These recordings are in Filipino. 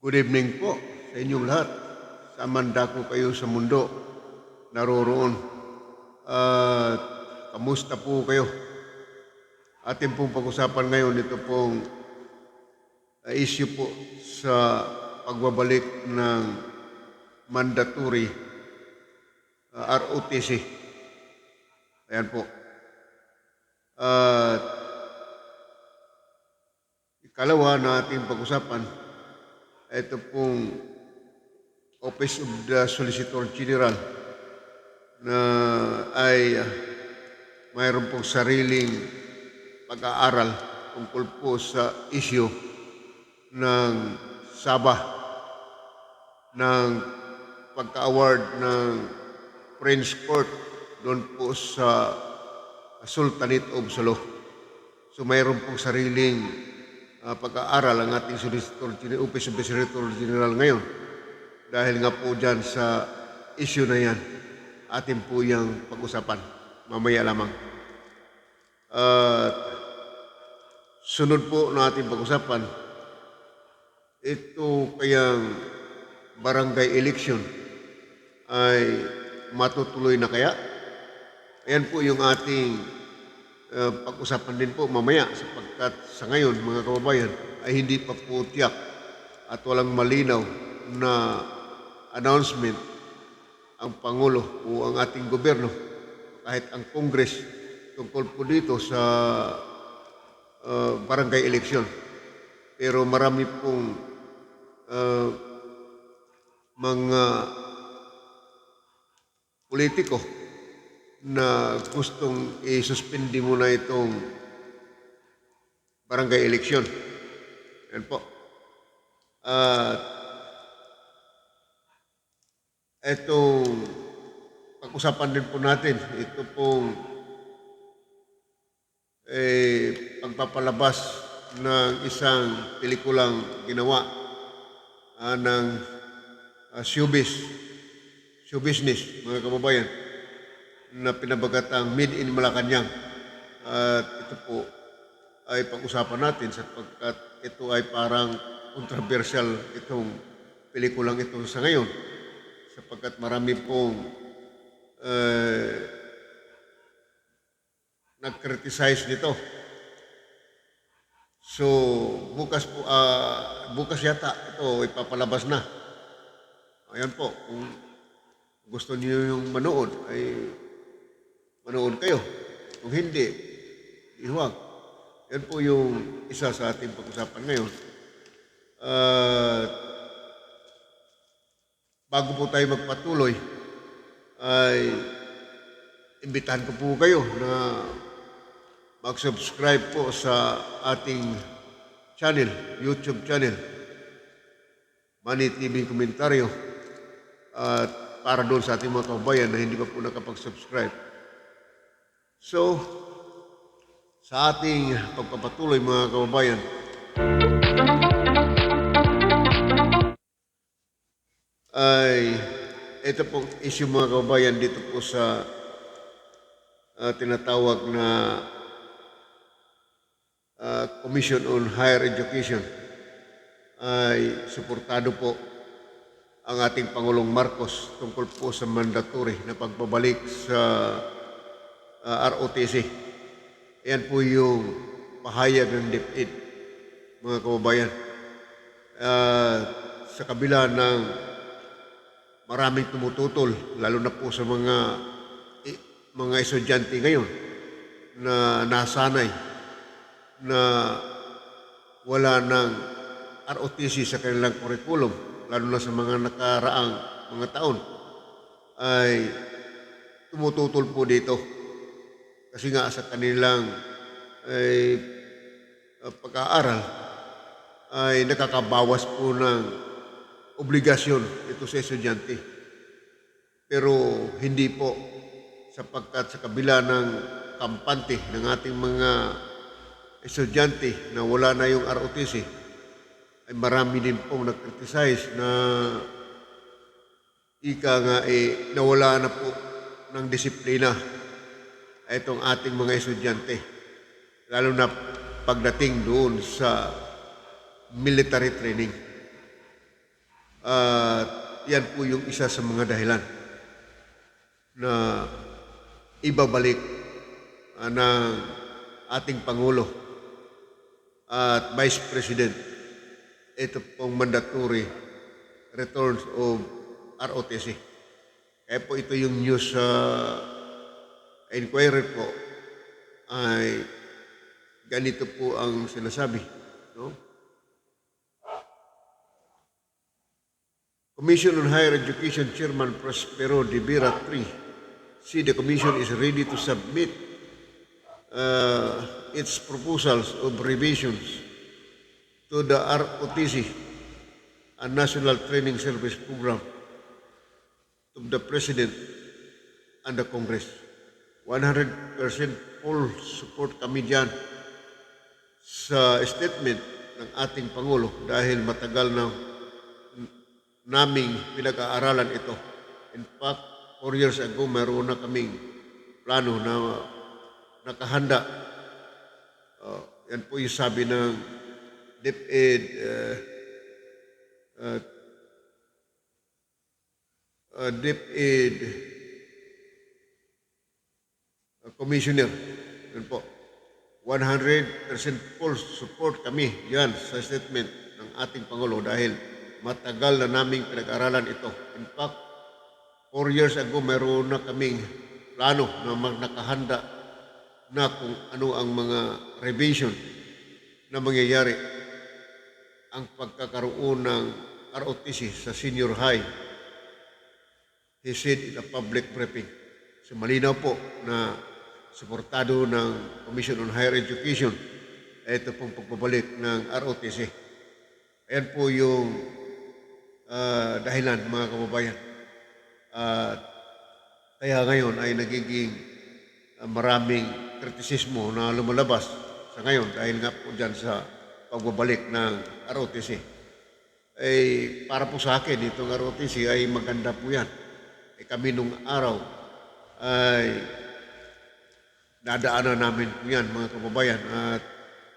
Good evening po sa inyong lahat. Saan dako kayo sa mundo naroroon. At kamusta po kayo? Ating pong pag-usapan ngayon ito pong issue po sa pagbabalik ng mandatory ROTC. Ayan po. At ikalawa na ating pag-usapan, ito pong Office of the Solicitor General na ay mayroon pong sariling pag-aaral tungkol po sa issue ng Sabah ng pagka-award ng Prince Court doon po sa Sultanate of Sulu. So mayroon pong sariling pag-aaral ang ating Office of the Solicitor General ngayon. Dahil nga po dyan sa issue na yan, atin po yung pag-usapan. Mamaya lamang. At sunod po na ating pag-usapan, ito kayang barangay election ay matutuloy na kaya? Ayan po yung ating pag-usapan din po mamaya sapagkat sa ngayon mga kababayan ay hindi pa po tiyak at walang malinaw na announcement ang Pangulo o ang ating gobyerno kahit ang Congress tungkol po dito sa barangay election. Pero marami pong mga politiko na gustong i-suspindi muna itong barangay election. Yan po. Itong pag-usapan din po natin, ito pong pagpapalabas ng isang pelikulang ginawa ng show business, mga kababayan, na pinabagatang Made in Malacanang. At ito po ay pag-usapan natin sapagkat ito ay parang controversial itong pelikulang ito sa ngayon sapagkat marami pong nag-criticize nito. So bukas po, bukas yata ito ipapalabas na. Ayan po, kung gusto niyo yung manood ay manood kayo. Kung hindi, ihuwag. Yan po yung isa sa ating pag-usapan ngayon. Bago po tayo magpatuloy, ay imbitahan ko po kayo na mag-subscribe po sa ating channel, YouTube channel, Money TV Komentaryo, at para doon sa ating mga kababayan na hindi pa po nakapag-subscribe. So, sa ating pagpapatuloy mga kababayan, ay ito pong issue mga kababayan dito po sa tinatawag na Commission on Higher Education ay suportado po ang ating Pangulong Marcos tungkol po sa mandatory na pagbabalik sa ROTC. Ayan po yung pahayag ng DepEd, mga kababayan. Sa kabila ng maraming tumututol, lalo na po sa mga estudyante ngayon na nasanay na wala ng ROTC sa kanilang curriculum, lalo na sa mga nakaraang mga taon, ay tumututol po dito. Kasi nga sa kanilang pag-aaral ay nakakabawas po ng obligasyon ito sa estudyante. Pero hindi po sapagkat sa kabila ng kampante ng ating mga estudyante na wala na yung ROTC, ay marami din pong nag-criticize na nawala na po ng disiplina itong ating mga estudyante. Lalo na pagdating doon sa military training. At yan po yung isa sa mga dahilan na ibabalik ng ating Pangulo at Vice President ito pong mandatory returns of ROTC. Kaya po ito yung news sa inquiry po ay ganito po ang sinasabi. No? Commission on Higher Education Chairman Prospero de Vera III see the Commission is ready to submit its proposals of revisions to the ROTC, a National Training Service Program, to the President and the Congress. 100% full support kami dyan sa statement ng ating Pangulo dahil matagal na naming pinag-aaralan ito. In fact, 4 years ago, mayroon na kaming plano na nakahanda. Yan po yung sabi ng DepEd DepEd Commissioner. Yan po. 100% full support kami yan sa statement ng ating Pangulo dahil matagal na naming pinag-aralan ito. In fact, 4 years ago, mayroon na kaming plano na nakahanda na kung ano ang mga revision na mangyayari ang pagkakaroon ng ROTC sa senior high. He said in a public briefing. So malinaw po na suportado ng Commission on Higher Education ito pong pagbabalik ng ROTC. Ayan po yung dahilan, mga kababayan. Kaya ngayon ay nagiging maraming kritisismo na lumalabas sa ngayon dahil nga po dyan sa pagbabalik ng ROTC. Para po sa akin, itong ROTC ay maganda po yan. Kami nung araw ay dadaanan namin po yan, mga kababayan, at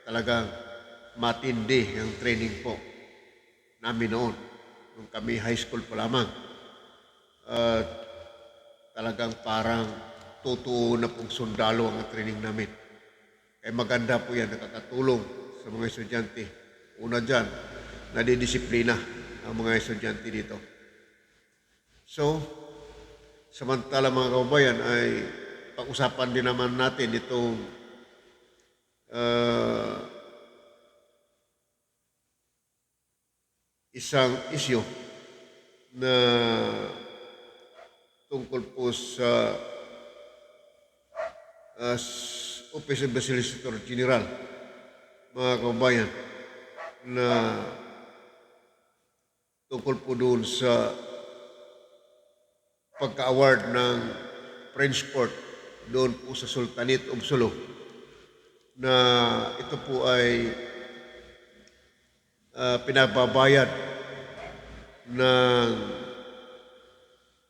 talagang matindi ang training po namin noon. Nung kami high school pa lamang, talagang parang totoo na pong sundalo ang training namin. Kaya maganda po yan, nakakatulong sa mga estudyante. Una dyan, nadidisiplina ang mga estudyante dito. So, samantala mga kababayan ay pag-usapan din naman natin itong isang issue na tungkol po sa Office of the Solicitor General, mga kababayan, na tungkol po doon sa pagka-award ng French Court doon po sa Sultanate of Sulu, na ito po ay pinababayad ng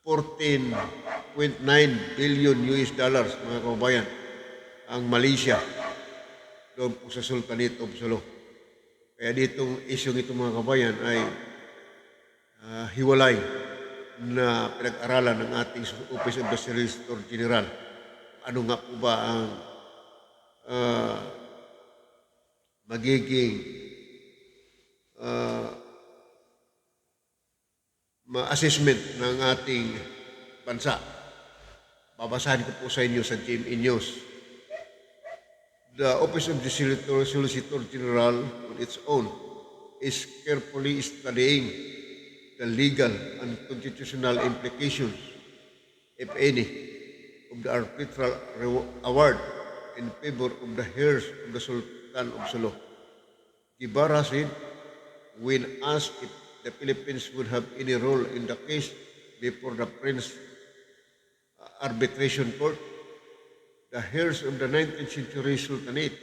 14.9 billion US dollars, mga kababayan, ang Malaysia doon po sa Sultanate of Sulu. Kaya ditong isyong ito, mga kababayan, ay hiwalay na pinag-aralan ng ating Office of the Solicitor General. Ano nga po ba ang magiging assessment ng ating bansa. Babasahin ko po sa inyo sa GMA News. The Office of the Solicitor General on its own is carefully studying the legal and constitutional implications, if any, of the arbitral award in favor of the heirs of the Sultan of Sulu. Guevara said, when asked if the Philippines would have any role in the case before the French Arbitration Court, the heirs of the 19th century Sultanate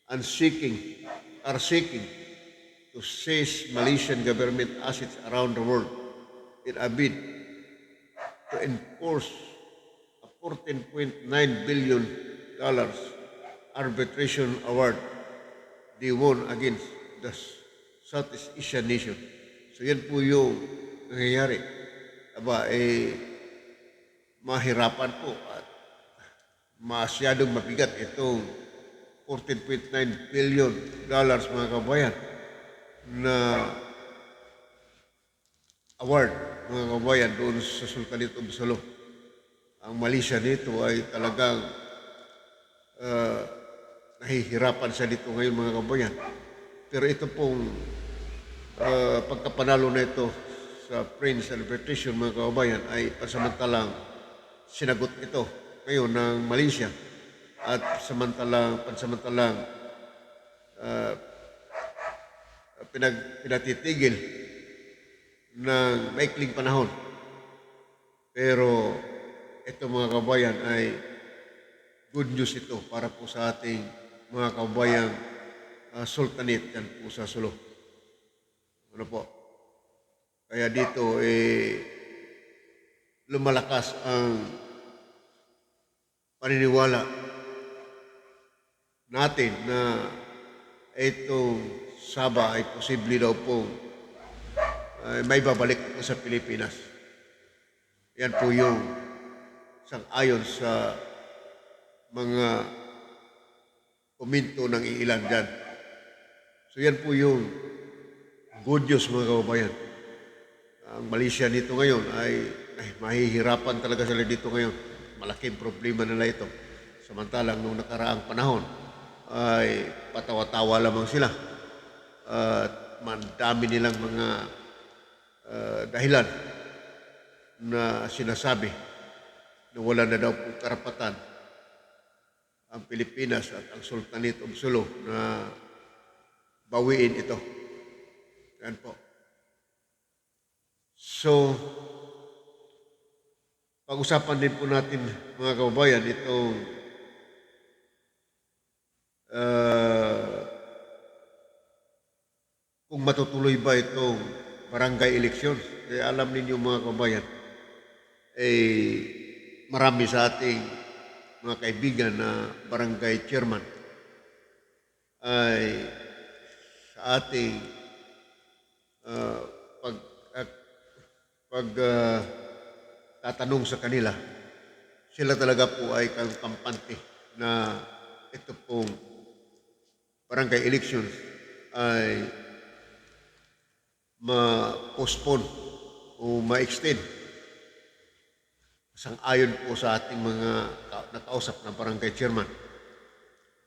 are seeking to seize Malaysian government assets around the world in a bid to enforce a $14.9 billion arbitration award they won against the Southeast Asian nation. So yan po yung nangyayari. Aba, mahirapan po at masyadong mabigat itong $14.9 billion mga kabayan na award mga kabayan doon sa Sultanate of Sulu. Ang Malaysia nito ay talagang nahihirapan siya dito ngayon mga kabayan. Pero ito pong pagkapanalo na ito sa Prince Celebration mga kabayan ay pansamantalang sinagot ito ngayon ng Malaysia at pansamantalang pinatitigil ng maikling panahon. Pero ito mga kabayan ay good news ito para po sa ating mga kabayang sultanate yan po sa Sulu. Ano po? Kaya dito lumalakas ang paniniwala natin na itong Sabah ay posible daw pong may babalik po sa Pilipinas. Yan po yung sang-ayon sa mga komento ng ilan dyan. So yan po yung good news mga kababayan. Ang Malaysia dito ngayon ay mahihirapan talaga sila dito ngayon. Malaking problema nila ito. Samantalang nung nakaraang panahon ay patawa-tawa lamang sila. At mandami nilang mga dahilan na sinasabi na wala na daw po karapatan ang Pilipinas at ang Sultanate of Sulu na bawiin ito. Yan po. So, pag-usapan din po natin mga kababayan itong kung matutuloy ba itong barangay elections. Kaya alam ninyo mga kababayan, marami sa ating mga kaibigan na barangay chairman ay sa ating tatanong sa kanila, sila talaga po ay kampante na ito pong barangay elections ay ma-postpone o ma-extend. Sang-ayon po sa ating mga nakausap na barangay chairman.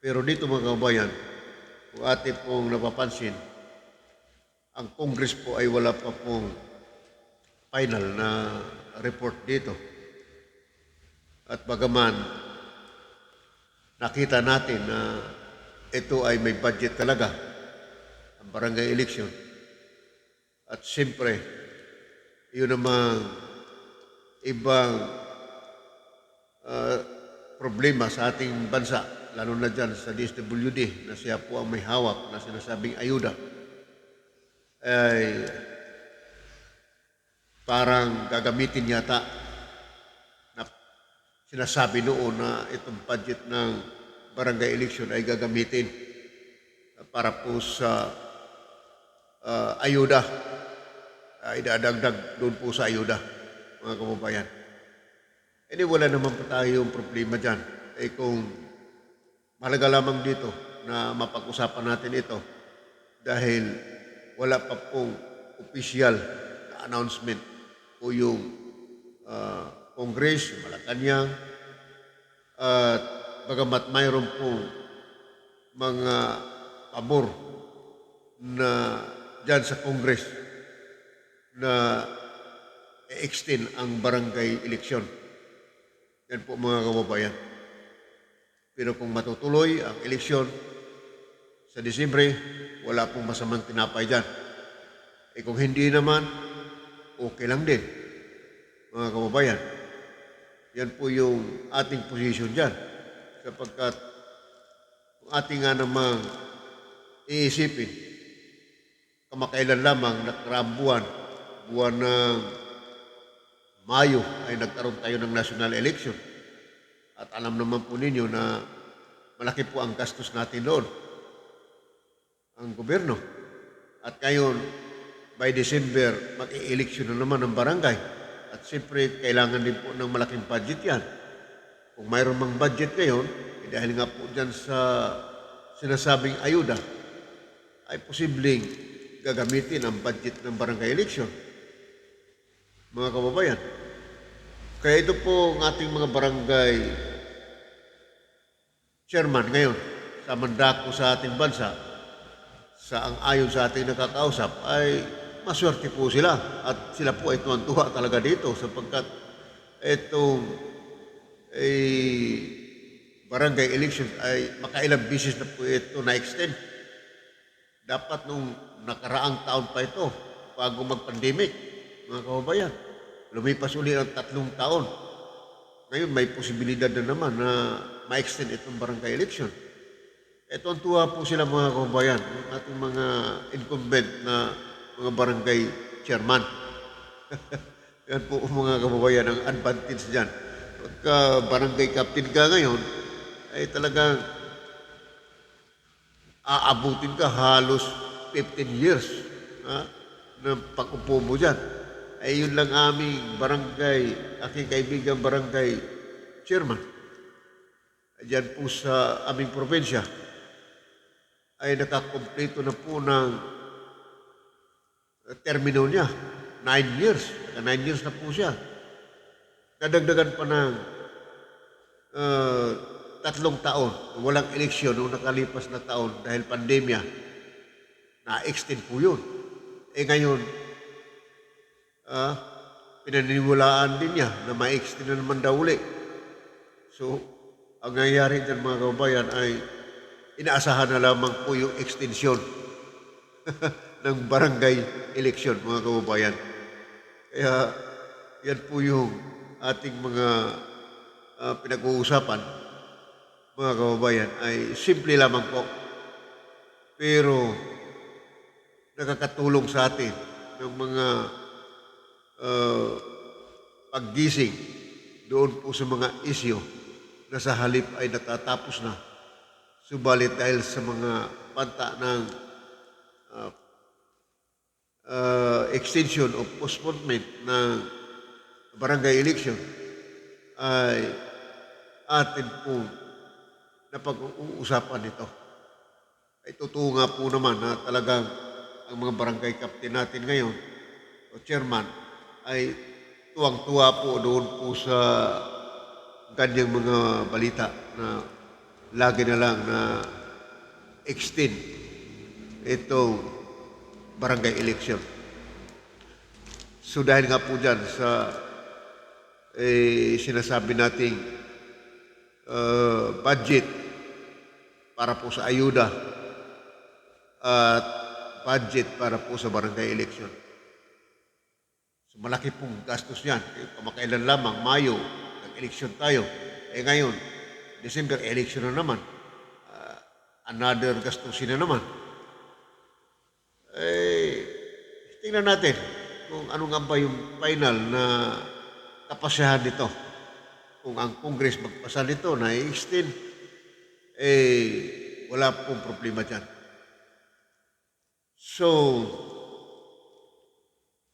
Pero dito mga kabayan, kung ating pong napapansin, ang Congress po ay wala pa pong final na report dito. At bagaman nakita natin na ito ay may budget talaga, ang barangay election. At siyempre, yun namang ibang problema sa ating bansa, lalo na dyan sa DSWD na siya po ang may hawak na sinasabing ayuda, ay parang gagamitin yata na sinasabi noon na itong budget ng barangay election ay gagamitin para po sa ayuda, ay dadagdag doon po sa ayuda mga kababayan. Wala naman po tayong problema dyan. Kung mahalaga lamang dito na mapag-usapan natin ito dahil wala pa pong official na announcement o yung Congress, Malacanang, at bagamat mayroon pong mga pabor na dyan sa Congress na i-extend ang barangay election. Yan po mga kababayan. Pero kung matutuloy ang eleksyon sa Disyembre, wala pong masamang tinapay dyan. Kung hindi naman, okay lang din mga kababayan. Yan po yung ating posisyon dyan. Sapagkat kung ating nga namang iisipin, kamakailan lamang nakaraang buwan ng Mayo ay nagkaroon tayo ng national election. At alam naman po ninyo na malaki po ang gastos natin doon, ang gobyerno. At ngayon, by December, mag-i-eleksyon na naman ng barangay. At siyempre, kailangan din po ng malaking budget yan. Kung mayroon mang budget ngayon, dahil nga po dyan sa sinasabing ayuda, ay posibleng gagamitin ang budget ng barangay election, mga kababayan. Kaya ito po ang ating mga barangay chairman ngayon sa mandako sa ating bansa, sa ang ayon sa ating nakakausap, ay maswerte po sila at sila po ay tuwan-tuwa talaga dito sapagkat itong barangay election ay makailang bisis na po ito na-extend. Dapat nung nakaraang taon pa ito bago mag-pandemic, mga kababayan. Lumipas uli ang 3 taon. Ngayon may posibilidad na naman na ma-extend itong barangay election. Ito ang tuwa po sila mga kababayan, yung ating mga incumbent na mga barangay chairman. Yan po mga kababayan ang advantage dyan. Pagka barangay captain ka ngayon, ay talagang aabutin ka halos 15 years ng pag-upo mo dyan. Ay yun lang aming barangay, aking kaibigan barangay chairman. Diyan po sa aming probinsya ay nakakompleto na po ng termino niya. 9 years. 9 years na po siya. Nadagdagan pa ng 3 taon. Walang eleksyon noong nakalipas na taon dahil pandemya. Na-extend po yun. Ngayon, pinaniniwalaan din niya na ma-extend na naman daw uli. So, ang nangyayari dyan mga kababayan ay inaasahan na lamang po yung extension ng barangay election mga kababayan. Kaya yan po yung ating mga pinag-uusapan mga kababayan ay simple lamang po. Pero nakakatulong sa atin ng mga paggising doon po sa mga isyu na sa halip ay natatapos na. Subalit dahil sa mga panta ng extension o postponement ng barangay election ay atin po na pag-uusapan ito. Ay totoo nga po naman na talagang ang mga barangay captain natin ngayon o chairman ay tuwang-tuwa po doon po sa kanyang mga balita na lagi na lang na extend itong barangay election. So dahil nga po dyan sa sinasabi nating budget para po sa ayuda at budget para po sa barangay election. So malaki pong gastos yan. Kamakailan lamang, Mayo, nag-election tayo. Ngayon, December, election na naman. Another gastusin na naman. Tingnan natin kung ano nga ba yung final na kapasyahan nito. Kung ang Congress magpasa nito na i-extend, wala pong problema dyan. So,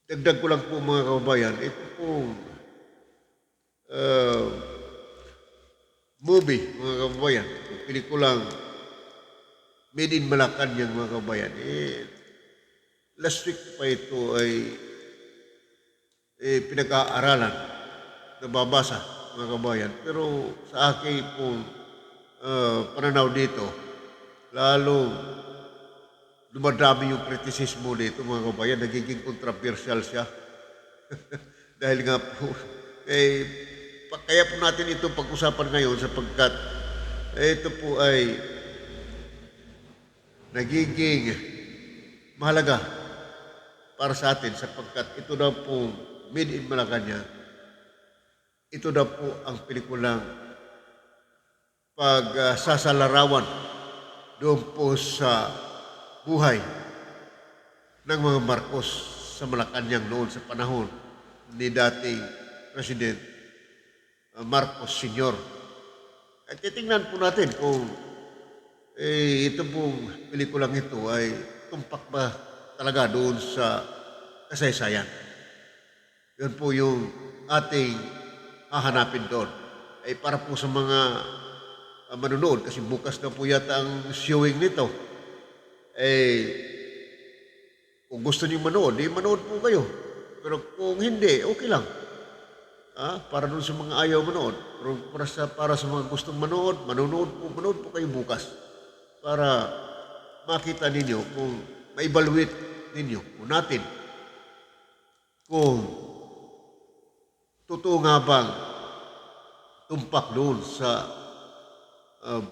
dagdag ko lang po mga kababayan, ito pong movie, mga kababayan, pelikulang Made in Malacanang, mga kababayan. Last week pa ito ay pinag-aaralan, nababasa, mga kababayan. Pero sa akin pong pananaw dito, lalo dumadami yung kritisismo dito, mga kababayan, nagiging controversial siya. Dahil nga po, kaya po natin ito pag-usapan ngayon sapagkat ito po ay nagiging mahalaga para sa atin sapagkat ito daw po Made in Malacanang. Ito daw po ang pelikulang pagsasalarawan doon po sa buhay ng mga Marcos sa Malacanang noon sa panahon ni dating President Marcos Sr. At titingnan po natin kung ito pong pelikulang ito ay tumpak ba talaga doon sa kasaysayan. Yun po yung ating hahanapin doon. Ay para po sa mga manonood, kasi bukas na po yata ang showing nito. Eh, kung gusto niyo manood, manood po kayo. Pero kung hindi, okay lang. Para doon sa mga ayaw manood. Pero para sa mga gustong manood, manood po kayo bukas. Para makita ninyo kung ma-evaluate ninyo o natin kung totoo nga bang tumpak noon sa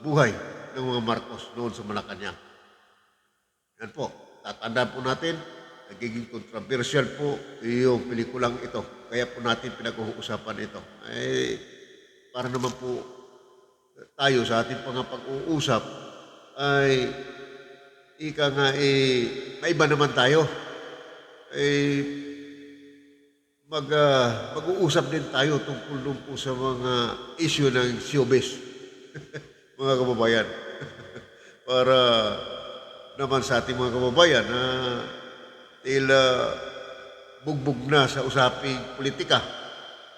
buhay ng mga Marcos noon sa Malacanang. Yan po, tatandaan po natin, nagiging controversial po yung pelikulang ito. Kaya po natin pinag-uusapan ito. Eh, para naman po tayo sa ating pag-uusap ay ika nga maiba naman tayo. Mag-uusap din tayo tungkol doon po sa mga issue ng showbiz, mga kababayan. Para naman sa ating mga kababayan na tila bugbog na sa usaping politika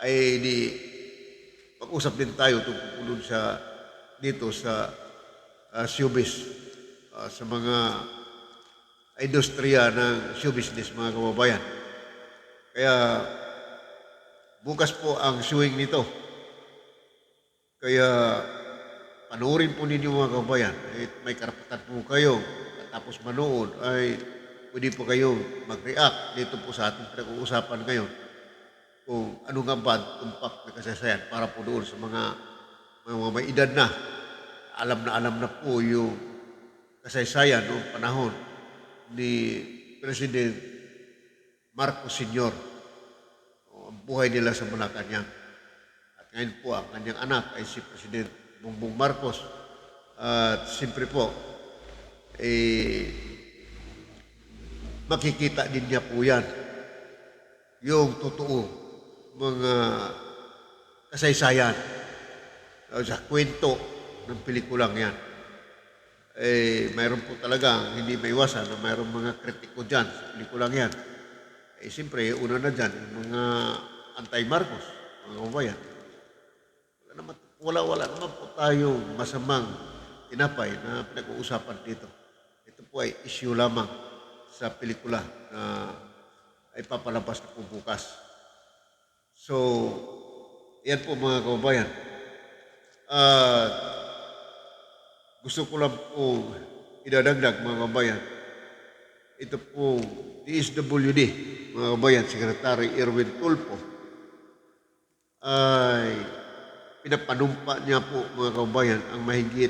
ay di pag-usap din tayo tungkol sa dito sa showbiz, sa mga industriya ng show business, mga kababayan. Kaya bukas po ang showing nito. Kaya panoorin po ninyo, mga kababayan. May karapatan po kayo tapos manood ay pwede po kayong mag-react dito po sa ating pinag-uusapan ngayon kung ano nga ba tumpak na kasaysayan para po doon sa mga may edad na alam na po yung kasaysayan noong panahon ni President Marcos Sr. Ang buhay nila sa Malacanang. At ngayon po ang kanyang anak ay si President Bongbong Marcos. At siyempre po, makikita din niya po yan yung totoo mga kasaysayan sa kwento ng pelikulang yan. Mayroon po talaga hindi maiwasan na mayroong mga kritiko dyan sa pelikulang yan. Siyempre, una na dyan, yung mga anti-Marcos, mga kabayan. Wala naman po tayong masamang tinapay na pinag-uusapan dito. Ito po ay issue lamang sa pelikula na ay papalabas na po bukas. So, yan po, mga kababayan. Gusto ko lang po idadagdag, mga kabayan. Ito po, DSWD, mga kabayan, Secretary Erwin Tulfo, ay pinapanumpa niya po, mga kabayan, ang mahigit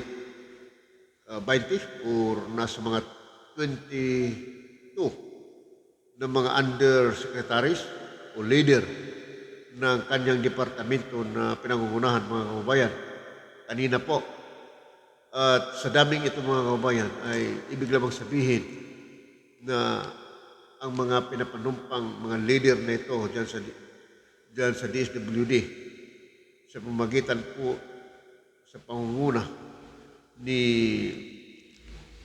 20 or nasa mga 22 ng mga undersecretaries o leader ng kanyang departamento na pinangungunahan, mga kababayan. Kanina po, at sa daming ito, mga kababayan, ay ibig lamang sabihin na ang mga pinapanumpang mga leader na ito dyan sa DSWD sa pamagitan po sa pangunguna ni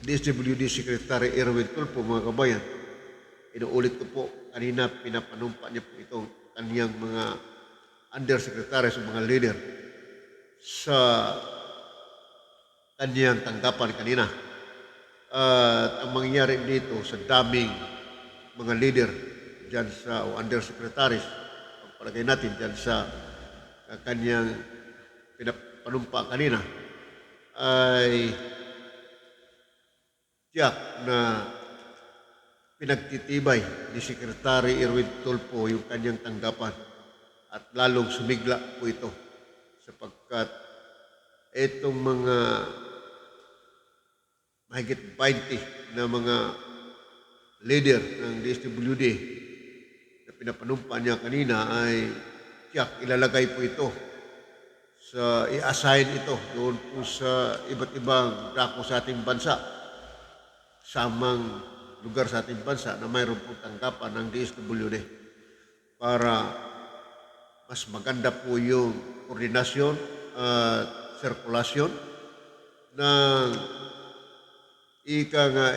DSWD Secretary Erwin Tulfo, mga kabayan. Inuulit ko po, kanina pinapanumpa niya po itong kaniyang mga undersecretaries o mga leader sa kaniyang tanggapan kanina. At ang mangyayari dito sa daming mga leader dyan sa o undersecretaries, pagpalagay natin dyan sa kaniyang pinapanumpa kanina, ay tiyak na pinagtitibay ni Secretary Erwin Tulfo yung kanyang tanggapan at lalong sumigla po ito sapagkat itong mga mahigit 20 na mga leader ng DSWD na pinapanumpa niya kanina ay tiyak ilalagay po ito sa i-assign ito doon po sa iba't ibang dako sa ating bansa, samang lugar sa ating bansa na mayroon po tanggapan ng DSWD para mas maganda po yung koordinasyon at sirkulasyon ng ika nga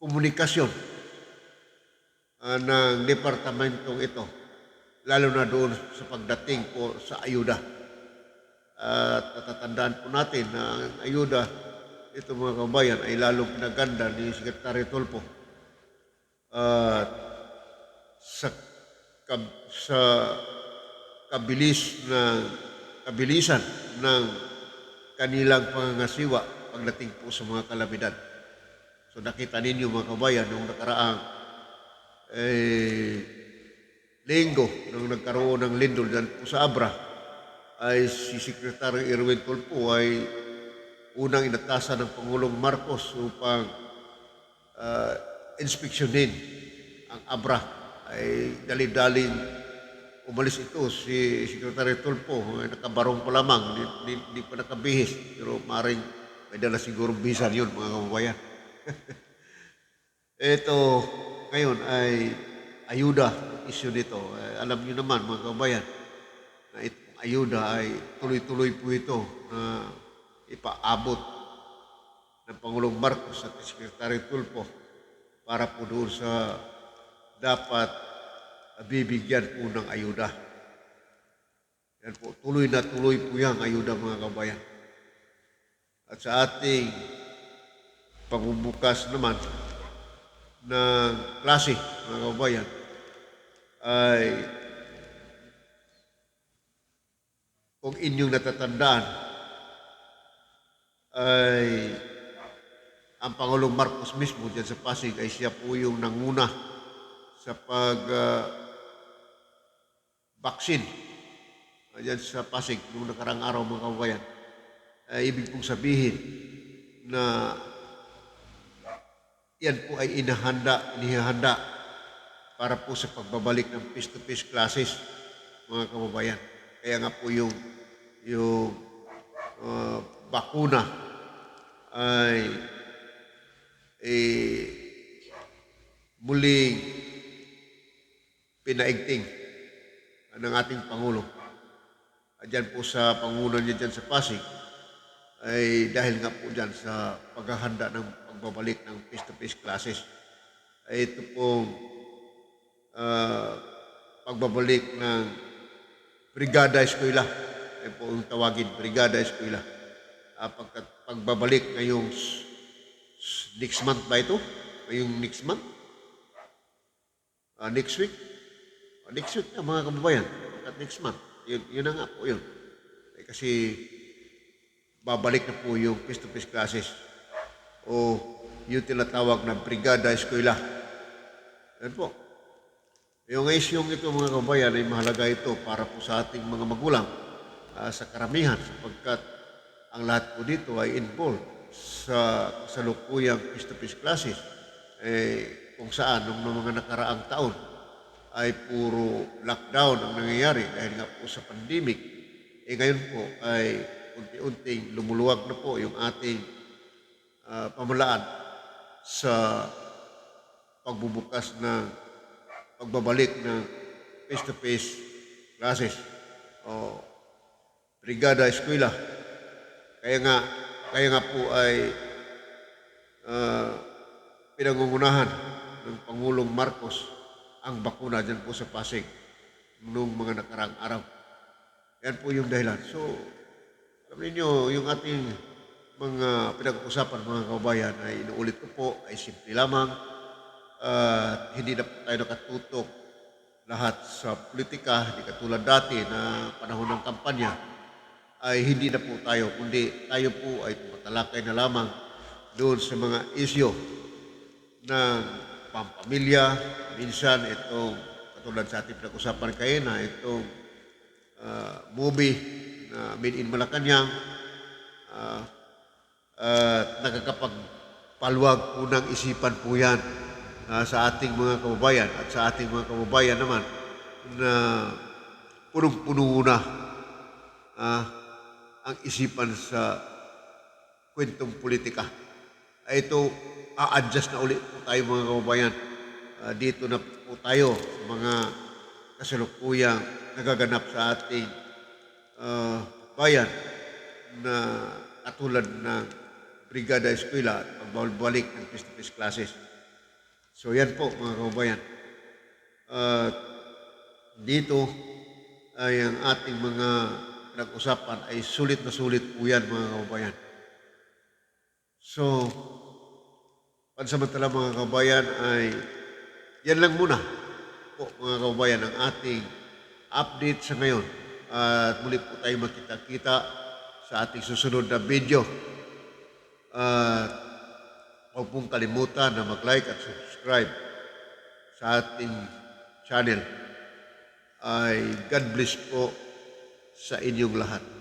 komunikasyon ng departamentong ito, lalo na doon sa pagdating po sa ayuda. At natatandaan po natin na ang ayuda, ito mga kabayan, ay lalong pinaganda ni Secretary Tulfo. At sa, sa kabilisan ng kanilang pangangasiwa pagdating po sa mga kalamidad. So nakita ninyo mga kabayan, nung nakaraang linggo, nung nagkaroon ng lindol dyan po sa Abra, ay si Secretary Erwin Tulfo ay unang inatasan ng Pangulong Marcos upang inspeksyonin ang Abra. Ay dali-daling umalis ito si Secretary Tulfo, ay nakabarong pa lamang, hindi pa nakabihis, pero maring may dala siguro bisan yun mga kababayan. Ito ngayon ay ayuda issue nito. Alam niyo naman mga kababayan na itong ayuda ay tuloy-tuloy po ito na ipaabot ng Pangulong Marcos at Secretary Tulfo para po doon sa dapat bibigyan po ng ayuda. Yan po, tuloy na tuloy po yung ayuda mga kababayan. At sa ating pagbubukas naman ng klase mga kababayan ay kung inyong natatandaan ay ang Pangulong Marcos mismo dyan sa Pasig ay siya po yung nanguna sa pag-vaccine dyan sa Pasig noong nakarang araw mga kababayan. Ibig pong sabihin na yan po ay inihahanda para po sa pagbabalik ng face-to-face classes mga kababayan. Kaya nga po yung bakuna ay muling pinaigting ng ating Pangulo. Diyan po sa Pangulo niya dyan sa Pasig ay dahil nga po dyan sa paghahanda ng pagbabalik ng face-to-face classes. Ay ito pong pagbabalik ng Brigada Eskwela. Ay po ang tawagin, Brigada Eskwela. Pagbabalik ngayong next month ba ito? Ngayong next month? Next week? Next week na mga kababayan. At next month. Yun na nga po yun. Kasi babalik na po yung face-to-face classes. O yung tinatawag na Brigada Eskwela. Yan po. Yung isyong ito mga kababayan ay mahalaga ito para po sa ating mga magulang sa karamihan sapagkat ang lahat po dito ay involved sa kasalukuyang face-to-face classes kung saan nung mga nakaraang taon ay puro lockdown ang nangyayari dahil nga po sa pandemic. Ngayon po ay unti-unting lumuluwag na po yung ating pamalaan sa pagbubukas ng pagbabalik ng face-to-face classes o Brigada Eskwela. Kaya nga po ay pinangungunahan ng Pangulong Marcos ang bakuna dyan po sa Pasig noong mga nakarang araw. Yan po yung dahilan. So, alam niyo yung ating mga pinag-uusapan mga kababayan ay inuulit ko po ay simple lamang. Hindi na po tayo nakatutok lahat sa politika, hindi katulad dati na panahon ng kampanya, ay hindi na po tayo, kundi tayo po ay tumatalakay na lamang doon sa mga isyo ng pampamilya. Minsan itong, katulad sa ating pinag-usapan kayo na itong movie na Made in Malacanang, nakakapagpaluwag po ng isipan po yan sa ating mga kababayan at sa ating mga kababayan naman na punong-puno na ang isipan sa kwentong politika. Ito, a-adjust na ulit po tayo mga kababayan. Dito na po tayo sa mga kasalukuyang nagaganap sa ating bayan na katulad ng Brigada Eskwela at pagbalik ng face-to-face classes. So yan po mga kababayan. At dito ay ang ating mga pinag-usapan ay sulit na sulit po yan mga kababayan. So, pansamantala mga kababayan ay yan lang muna po mga kababayan ang ating update sa ngayon. At muli po tayo magkita-kita sa ating susunod na video. At huwag pong kalimutan na mag-like at subscribe sa ating channel. Ay God bless po sa inyong lahat.